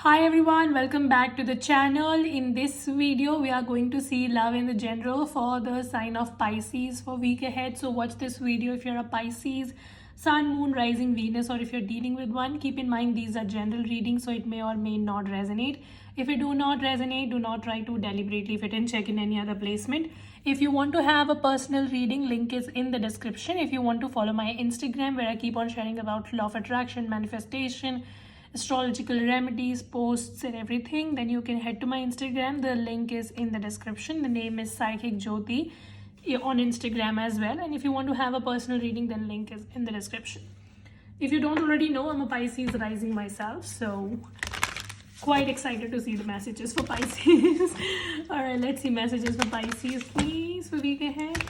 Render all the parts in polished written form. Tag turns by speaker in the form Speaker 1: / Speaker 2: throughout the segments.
Speaker 1: Hi everyone, welcome back to the channel. In this video, we are going to see love in the general for the sign of Pisces for week ahead. So watch this video if you're a Pisces, Sun, Moon, Rising, Venus, or if you're dealing with one. Keep in mind these are general readings, so it may or may not resonate. If it do not resonate, do not try to deliberately fit and check in any other placement. If you want to have a personal reading, link is in the description. If you want to follow my Instagram where I keep on sharing about law of attraction, manifestation, astrological remedies, posts, and everything, then you can head to my Instagram. The link is in the description. The name is Psychic Jyoti on Instagram as well. And if you want to have a personal reading, then link is in the description. If you don't already know, I'm a Pisces rising myself, so quite excited to see the messages for Pisces. All right, let's see messages for Pisces, please, for week ahead.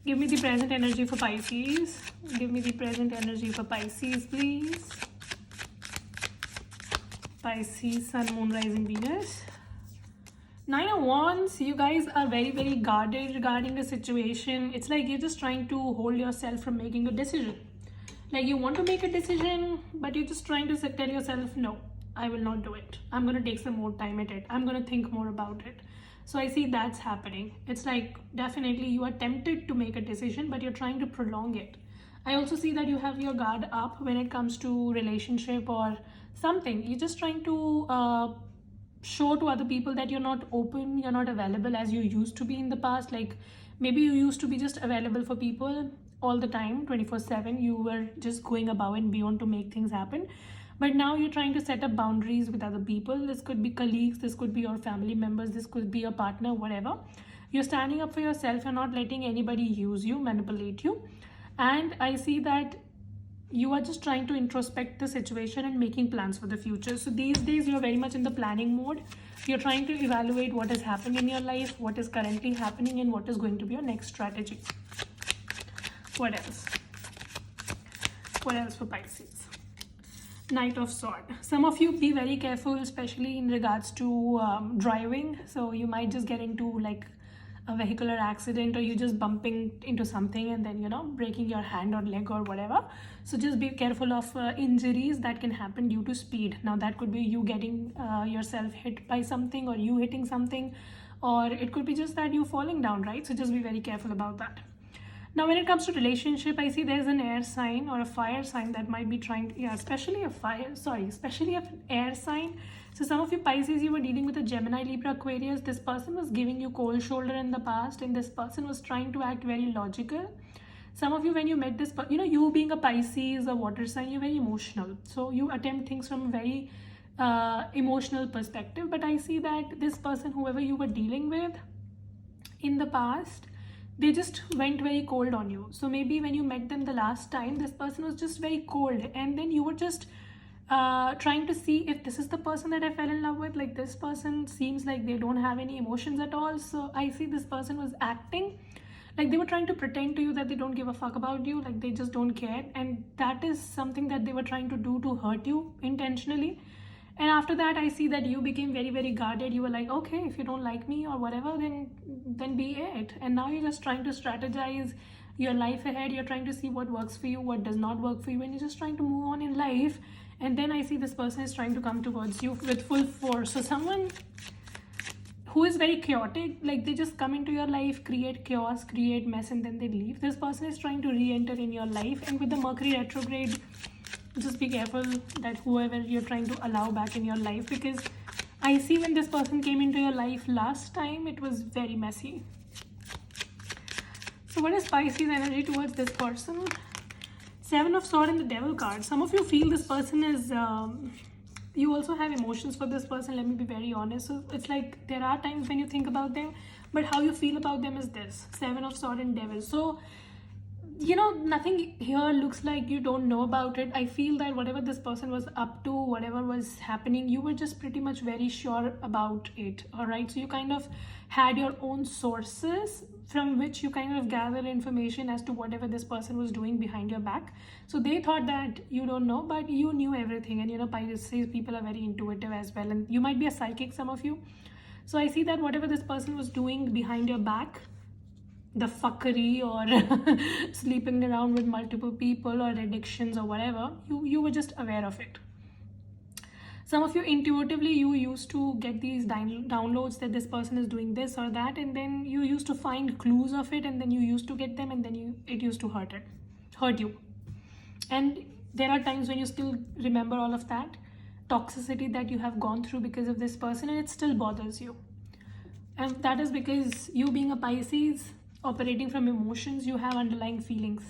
Speaker 1: Give me the present energy for Pisces. Give me the present energy for Pisces, please. Pisces, Sun, Moon, Rising, Venus. 9 of Wands, you guys are very, very guarded regarding the situation. It's like you're just trying to hold yourself from making a decision. Like you want to make a decision, but you're just trying to tell yourself, no, I will not do it. I'm going to take some more time at it. I'm going to think more about it. So I see that's happening. It's like definitely you are tempted to make a decision, but you're trying to prolong it. I also see that you have your guard up when it comes to relationship or something. You're just trying to show to other people that you're not open, you're not available as you used to be in the past. Like maybe you used to be just available for people all the time, 24/7. You were just going above and beyond to make things happen. But now you're trying to set up boundaries with other people. This could be colleagues, this could be your family members, this could be your partner, whatever. You're standing up for yourself. You're not letting anybody use you, manipulate you. And I see that you are just trying to introspect the situation and making plans for the future. So these days you're very much in the planning mode. You're trying to evaluate what has happened in your life, what is currently happening, and what is going to be your next strategy. What else? What else for Pisces? Knight of Swords. Some of you be very careful, especially in regards to driving. So you might just get into like a vehicular accident, or you just bumping into something and then breaking your hand or leg or whatever. So just be careful of injuries that can happen due to speed. Now that could be you getting yourself hit by something, or you hitting something, or it could be just that you falling down, right? So just be very careful about that. Now when it comes to relationship, I see there's an air sign or a fire sign that might be trying to, especially an air sign. So some of you Pisces, you were dealing with a Gemini, Libra, Aquarius. This person was giving you cold shoulder in the past, and this person was trying to act very logical. Some of you, when you met this, you being a Pisces, a water sign, you're very emotional. So you attempt things from a very emotional perspective. But I see that this person, whoever you were dealing with in the past, they just went very cold on you. So maybe when you met them the last time, this person was just very cold, and then you were just trying to see if this is the person that I fell in love with. Like this person seems like they don't have any emotions at all. So I see this person was acting like they were trying to pretend to you that they don't give a fuck about you, like they just don't care, and that is something that they were trying to do to hurt you intentionally. And after that, I see that you became very, very guarded. You were like, okay, if you don't like me or whatever, then be it. And now you're just trying to strategize your life ahead. You're trying to see what works for you, what does not work for you, and you're just trying to move on in life. And then I see this person is trying to come towards you with full force. So someone who is very chaotic, like they just come into your life, create chaos, create mess, and then they leave. This person is trying to re-enter in your life. And with the Mercury retrograde, just be careful that whoever you're trying to allow back in your life, because I see when this person came into your life last time, it was very messy. So what is Pisces energy towards this person? Seven of Swords and the Devil card. Some of you feel this person is you also have emotions for this person. Let me be very honest. So it's like there are times when you think about them, but how you feel about them is this: Seven of Swords and Devil. So nothing here looks like you don't know about it. I feel that whatever this person was up to, whatever was happening, you were just pretty much very sure about it. All right, so you kind of had your own sources from which you kind of gather information as to whatever this person was doing behind your back. So they thought that you don't know, but you knew everything. And Pisces people are very intuitive as well, and you might be a psychic, some of you. So I see that whatever this person was doing behind your back, the fuckery or sleeping around with multiple people or addictions or whatever, you were just aware of it. Some of you intuitively, you used to get these downloads that this person is doing this or that, and then you used to find clues of it, and then you used to get them, and then it used to hurt you. And there are times when you still remember all of that toxicity that you have gone through because of this person, and it still bothers you. And that is because you, being a Pisces, operating from emotions, you have underlying feelings.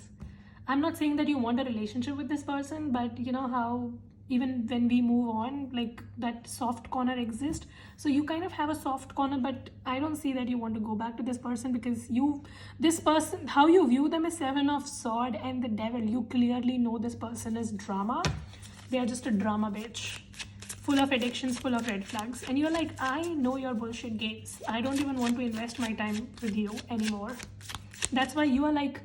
Speaker 1: I'm not saying that you want a relationship with this person, but you know how even when we move on, like that soft corner exists. So you kind of have a soft corner, but I don't see that you want to go back to this person, because this person, how you view them is Seven of Swords and the Devil. You clearly know this person is drama. They are just a drama bitch, full of addictions, full of red flags. And you're like, I know your bullshit games. I don't even want to invest my time with you anymore. That's why you are like,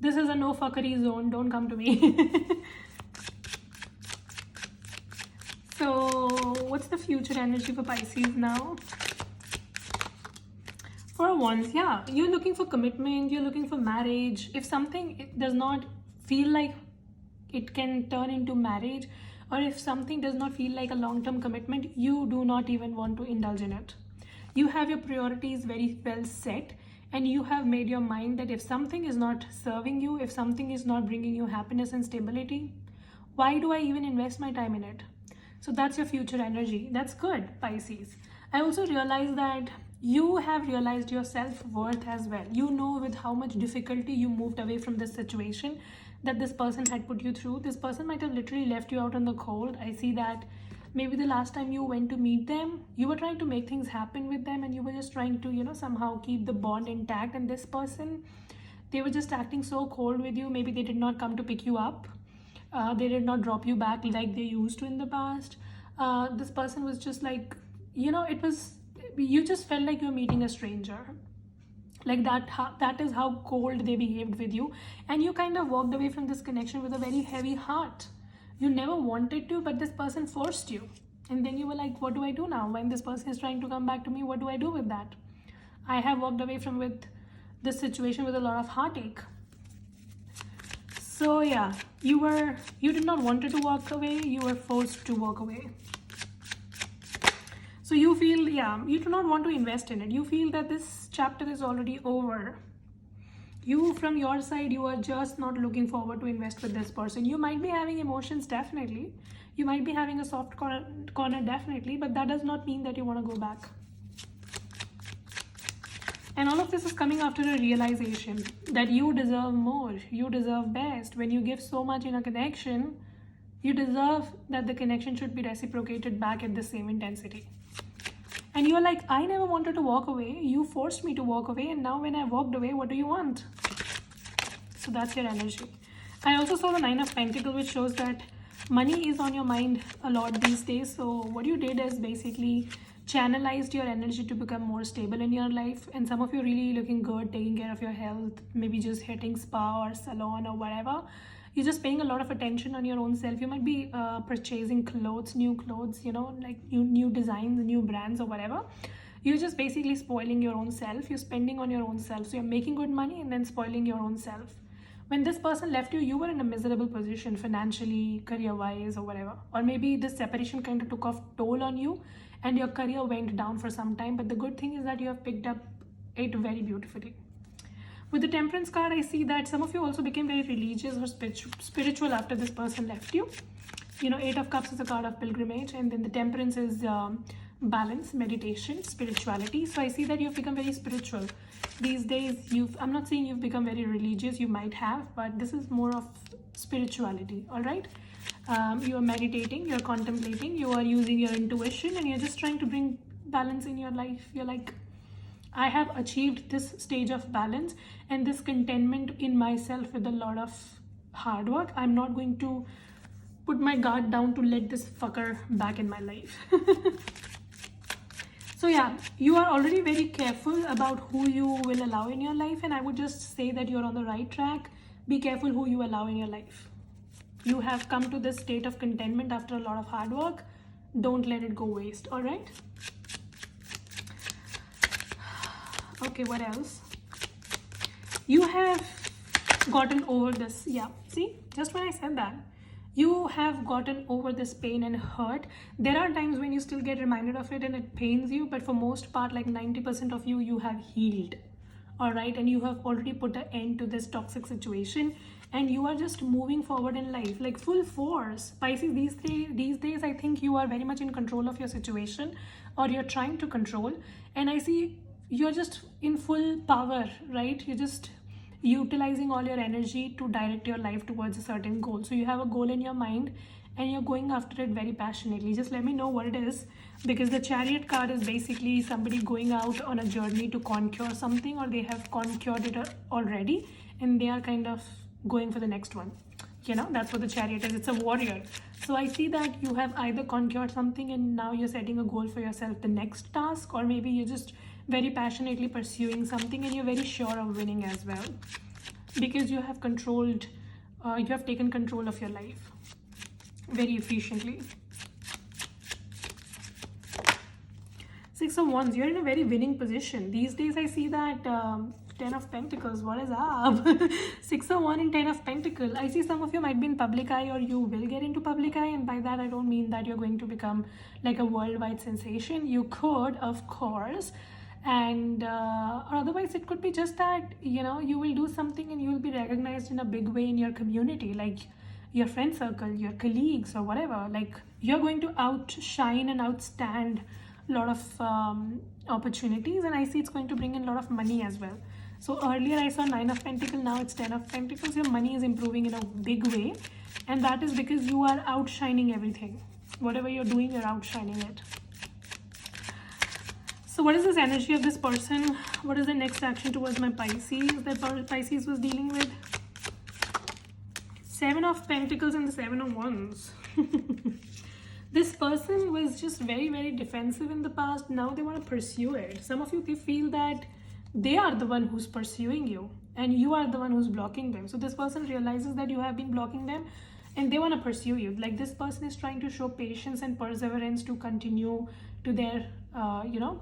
Speaker 1: this is a no fuckery zone. Don't come to me. So what's the future energy for Pisces now? For Wands, yeah, you're looking for commitment. You're looking for marriage. If something does not feel like it can turn into marriage, or if something does not feel like a long-term commitment, you do not even want to indulge in it. You have your priorities very well set, and you have made your mind that if something is not serving you, if something is not bringing you happiness and stability, why do I even invest my time in it? So that's your future energy. That's good, Pisces. I also realize that you have realized your self-worth as well. You know with how much difficulty you moved away from this situation that this person had put you through. This person might have literally left you out in the cold. I see that maybe the last time you went to meet them, you were trying to make things happen with them, and you were just trying to, you know, somehow keep the bond intact. And this person, they were just acting so cold with you. Maybe they did not come to pick you up. They did not drop you back like they used to in the past. This person was just like, you know, you just felt like you're meeting a stranger. Like that is how cold they behaved with you. And you kind of walked away from this connection with a very heavy heart. You never wanted to, but this person forced you. And then you were like, what do I do now? When this person is trying to come back to me, what do I do with that? I have walked away from with this situation with a lot of heartache. So yeah, you did not want to walk away, you were forced to walk away. So you feel, yeah, you do not want to invest in it. You feel that this chapter is already over. You, from your side, you are just not looking forward to invest with this person. You might be having emotions, definitely. You might be having a soft corner, definitely, but that does not mean that you want to go back. And all of this is coming after a realization that you deserve more, you deserve best. When you give so much in a connection, you deserve that the connection should be reciprocated back at the same intensity. And you're like, I never wanted to walk away. You forced me to walk away. And now when I walked away, what do you want? So that's your energy. I also saw the Nine of Pentacles, which shows that money is on your mind a lot these days. So what you did is basically channelized your energy to become more stable in your life. And some of you really looking good, taking care of your health, maybe just hitting spa or salon or whatever. You're just paying a lot of attention on your own self. You might be purchasing clothes, new clothes, you know, like new designs, new brands or whatever. You're just basically spoiling your own self. You're spending on your own self. So you're making good money and then spoiling your own self. When this person left you, you were in a miserable position financially, career-wise or whatever. Or maybe this separation kind of took off toll on you and your career went down for some time. But the good thing is that you have picked up it very beautifully. With the Temperance card, I see that some of you also became very religious or spiritual after this person left you. You know, Eight of Cups is a card of pilgrimage, and then the Temperance is balance, meditation, spirituality. So I see that you've become very spiritual. These days, I'm not saying you've become very religious, you might have, but this is more of spirituality, all right? You are meditating, you're contemplating, you are using your intuition, and you're just trying to bring balance in your life. You're like, I have achieved this stage of balance and this contentment in myself with a lot of hard work. I'm not going to put my guard down to let this fucker back in my life. So yeah, you are already very careful about who you will allow in your life, and I would just say that you're on the right track. Be careful who you allow in your life. You have come to this state of contentment after a lot of hard work. Don't let it go waste, all right? Okay, what else? You have gotten over this. Yeah, see, just when I said that, You have gotten over this pain and hurt. There are times when you still get reminded of it and it pains you, but for most part, like 90% of you, you have healed. All right, and you have already put an end to this toxic situation, and you are just moving forward in life like full force. Pisces, these days, I think you are very much in control of your situation, or you're trying to control. And I see you're just in full power, right? You're just utilizing all your energy to direct your life towards a certain goal. So you have a goal in your mind and you're going after it very passionately. Just let me know what it is, because the Chariot card is basically somebody going out on a journey to conquer something, or they have conquered it already and they are kind of going for the next one. You know, that's what the Chariot is. It's a warrior. So I see that you have either conquered something and now you're setting a goal for yourself, the next task, or maybe you're just very passionately pursuing something and you're very sure of winning as well, because you have controlled, you have taken control of your life very efficiently. Six of Wands, you're in a very winning position. These days I see that 10 of Pentacles, what is up? 6 of Wands and 10 of Pentacles. I see some of you might be in public eye, or you will get into public eye, and by that I don't mean that you're going to become like a worldwide sensation. You could, of course, and or otherwise it could be just that, you know, you will do something and you will be recognized in a big way in your community, like your friend circle, your colleagues, or whatever. Like you're going to outshine and outstand a lot of opportunities, and I see it's going to bring in a lot of money as well. So earlier I saw 9 of Pentacles, now it's 10 of Pentacles. Your money is improving in a big way, and that is because you are outshining everything. Whatever you're doing, you're outshining it. So what is this energy of this person? What is the next action towards my Pisces that Pisces was dealing with? 7 of Pentacles and the 7 of Wands. This person was just very, very defensive in the past. Now they want to pursue it. Some of you, they feel that they are the one who's pursuing you and you are the one who's blocking them. So this person realizes that you have been blocking them and they want to pursue you. Like this person is trying to show patience and perseverance to continue to their, you know,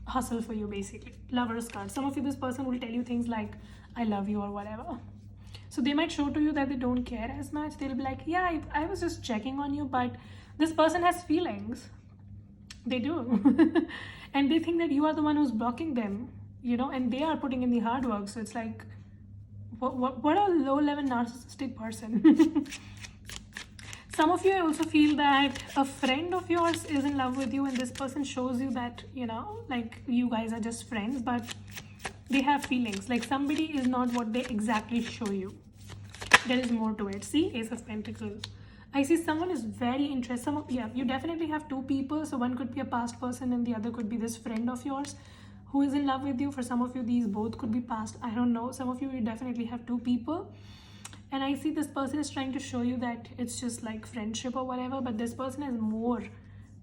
Speaker 1: hustle for you, basically. Lover's card. Some of you, this person will tell you things like, I love you, or whatever. So they might show to you that they don't care as much. They'll be like, yeah, I was just checking on you, but this person has feelings. They do. And they think that you are the one who's blocking them, you know, and they are putting in the hard work. So it's like, what a low-level narcissistic person. Some of you, I also feel that a friend of yours is in love with you, and this person shows you that, you know, like you guys are just friends, but they have feelings. Like somebody is not what they exactly show you. There is more to it. See, Ace of Pentacles. I see someone is very interested. Yeah, you definitely have two people. So one could be a past person and the other could be this friend of yours who is in love with you. For some of you, these both could be past. I don't know. Some of you definitely have two people. And I see this person is trying to show you that it's just like friendship or whatever, but this person has more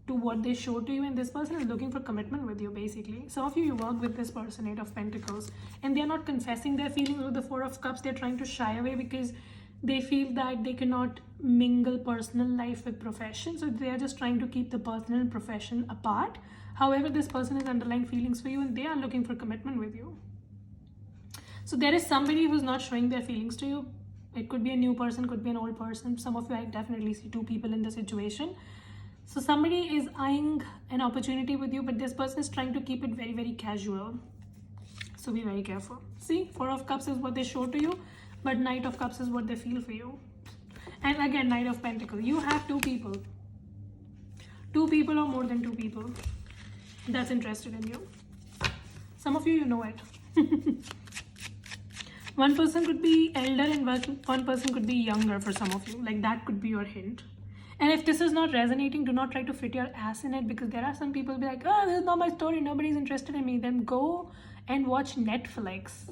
Speaker 1: to what they show to you, and this person is looking for commitment with you, basically. Some of you work with this person, 8 of Pentacles, and they're not confessing their feelings with the 4 of Cups. They're trying to shy away because they feel that they cannot mingle personal life with profession. So they're just trying to keep the personal and profession apart. However, this person has underlying feelings for you and they are looking for commitment with you. So there is somebody who's not showing their feelings to you. It could be a new person, could be an old person. Some of you, I definitely see two people in the situation. So somebody is eyeing an opportunity with you, but this person is trying to keep it very, very casual. So be very careful. See, 4 of Cups is what they show to you, but Knight of Cups is what they feel for you. And again, Knight of Pentacles. You have two people. Two people or more than two people that's interested in you. Some of you, you know it. One person could be elder and one person could be younger for some of you. Like that could be your hint. And if this is not resonating, do not try to fit your ass in it, because there are some people who be like, oh, this is not my story, nobody's interested in me. Then go and watch Netflix.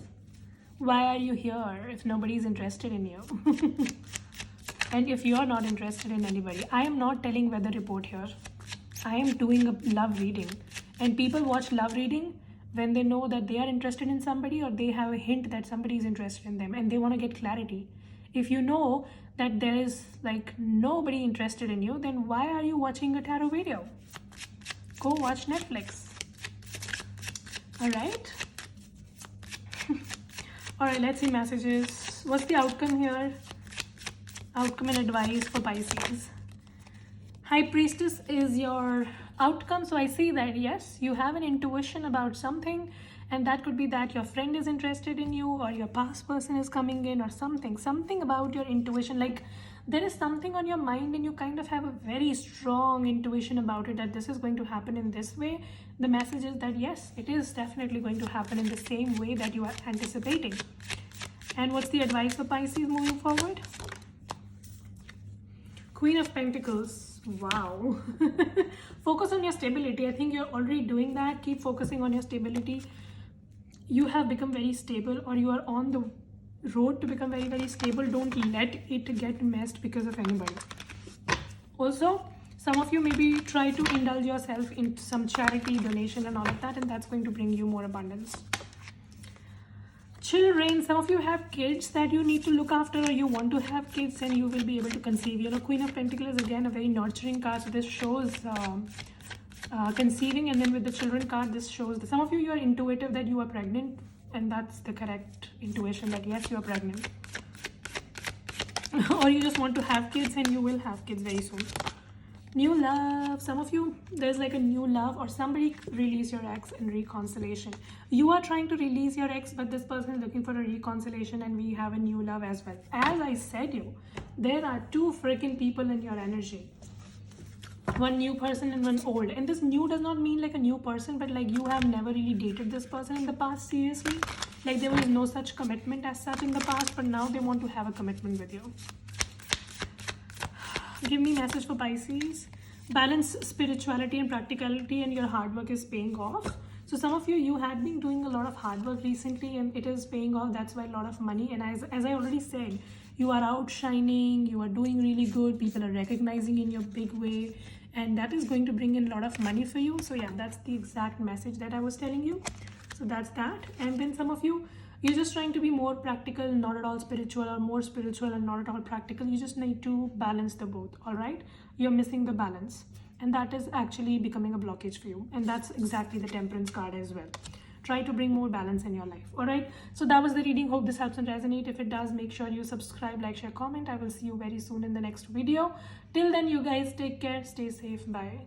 Speaker 1: Why are you here if nobody's interested in you? And if you're not interested in anybody, I am not telling weather report here. I am doing a love reading. And people watch love reading when they know that they are interested in somebody, or they have a hint that somebody is interested in them and they want to get clarity. If you know that there is like nobody interested in you, then why are you watching a tarot video? Go watch Netflix. All right. All right, let's see messages. What's the outcome here? Outcome and advice for Pisces. High Priestess is your outcome. So I see that, yes, you have an intuition about something, and that could be that your friend is interested in you, or your past person is coming in, or something about your intuition. Like there is something on your mind and you kind of have a very strong intuition about it, that this is going to happen in this way. The message is that yes, it is definitely going to happen in the same way that you are anticipating. And what's the advice for Pisces moving forward? Queen of Pentacles. Wow. Focus on your stability. I think you're already doing that. Keep focusing on your stability. You have become very stable, or you are on the road to become very, very stable. Don't let it get messed because of anybody. Also, some of you maybe try to indulge yourself in some charity, donation and all of that, and that's going to bring you more abundance. Children, some of you have kids that you need to look after, or you want to have kids and you will be able to conceive. You know, Queen of Pentacles is again a very nurturing card, so this shows conceiving. And then with the children card, this shows that some of you are intuitive that you are pregnant, and that's the correct intuition, that yes, you are pregnant. Or you just want to have kids and you will have kids very soon. New love. Some of you, there's like a new love, or somebody release your ex and reconciliation. You are trying to release your ex, but this person is looking for a reconciliation, and we have a new love as well. As I said, there are two freaking people in your energy. One new person and one old. And this new does not mean like a new person, but like you have never really dated this person in the past seriously. Like there was no such commitment as such in the past, but now they want to have a commitment with you. Give me message for Pisces. Balance spirituality and practicality, and your hard work is paying off. So some of you had been doing a lot of hard work recently, and it is paying off. That's why a lot of money. And as I already said, you are outshining, you are doing really good. People are recognizing in your big way, and that is going to bring in a lot of money for you. So yeah, that's the exact message that I was telling you. So that's that. And then some of you, you're just trying to be more practical, not at all spiritual, or more spiritual and not at all practical. You just need to balance the both. All right, you're missing the balance, and that is actually becoming a blockage for you. And that's exactly the Temperance card as well. Try to bring more balance in your life. All right, so that was the reading. Hope this helps and resonate. If it does, make sure you subscribe, like, share, comment. I will see you very soon in the next video. Till then, you guys take care, stay safe, bye.